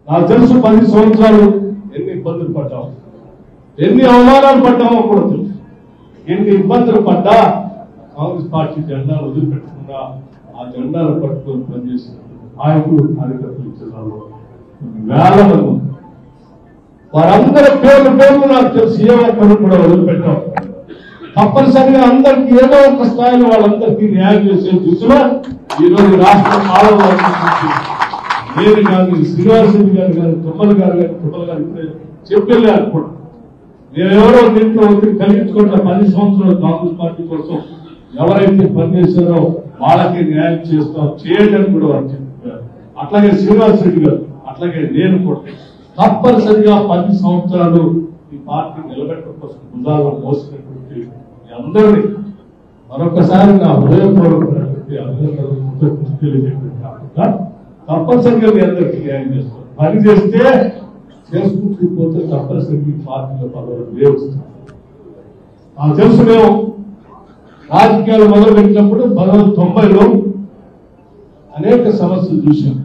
నాకు తెలుసు 10 సంవత్సరాలు ఎన్ని ఇబ్బందులు పడ్డాం, ఎన్ని అవమానాలు పడ్డామో కూడా తెలుసు. ఎన్ని ఇబ్బందులు పడ్డా కాంగ్రెస్ పార్టీ జెండాలు వదిలిపెట్టకుండా ఆ జెండాలు పట్టుకొని పనిచేసిన నాయకులు కార్యకర్తలు జిల్లాలో వేల మంది వారందరి పేర్లు నాకు తెలిసి ఏ ఒక్కరు కూడా వదిలిపెట్టాం. తప్పనిసరిగా అందరికీ ఏదో ఒక స్థాయిలో వాళ్ళందరికీ న్యాయం చేసే దిశలో ఈరోజు రాష్ట్రం నేను కానీ శ్రీనివాస్ రెడ్డి గారు కానీ తుమ్మల గారు ఇప్పుడే చెప్పేళ్ళారు కూడా. నేనెవరో దీంట్లో ఒత్తిడి కలిగించుకుంటా 10 సంవత్సరాలు కాంగ్రెస్ పార్టీ కోసం ఎవరైతే పనిచేశారో వాళ్ళకి న్యాయం చేస్తాం చేయడానికి కూడా వారు చెప్పారు. అట్లాగే శ్రీనివాస్ రెడ్డి గారు, అట్లాగే నేను కూడా తప్పనిసరిగా 10 సంవత్సరాలు ఈ పార్టీ నిలబెట్టడం కోసం భుజాల్లో మోసినటువంటి అందరినీ మరొకసారి నా హృదయపూర్వకమైనటువంటి అభినందనలు తెలియజేయడం కాకుండా తప్పనిసరిగా మీ అందరికీ న్యాయం చేస్తాం. పని చేస్తే చేసుకుంటూ పోతే తప్పనిసరిగా పార్టీలో పదవులు వేస్తారు. నాకు తెలుసు, మేము రాజకీయాలు మొదలుపెట్టినప్పుడు 1990లో అనేక సమస్యలు చూశాం.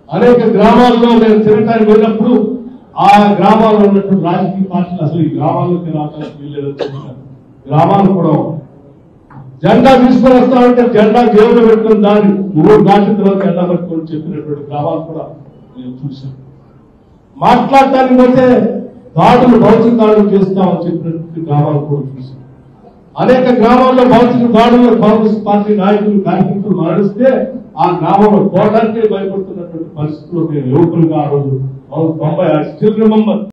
అనేక గ్రామాల్లో మేము తిరగటానికి వెళ్ళినప్పుడు ఆ గ్రామాల్లో ఉన్నటువంటి రాజకీయ పార్టీలు అసలు ఈ గ్రామాల్లోకి రావడానికి వీల్లేదని గ్రామాలు కూడా జెండా తీసుకొని వస్తామంటే జెండా జేబులో పెట్టుకుని దాన్ని ఊరు దాటిన తర్వాత జెండా పెట్టుకొని చెప్పినటువంటి గ్రామాలు కూడా మేము చూసాం. మాట్లాడటానికి పోతే దాడులు భౌతిక దాడులు చేస్తామని చెప్పినటువంటి గ్రామాలు కూడా చూసాం. అనేక గ్రామాల్లో భౌతిక దాడులు కాంగ్రెస్ పార్టీ నాయకులు కార్యకర్తలు మరణిస్తే ఆ గ్రామంలో పోవడానికి భయపడుతున్నటువంటి పరిస్థితుల్లో నేను యువకులుగా ఆ రోజు 90 స్టిల్ రిమెంబర్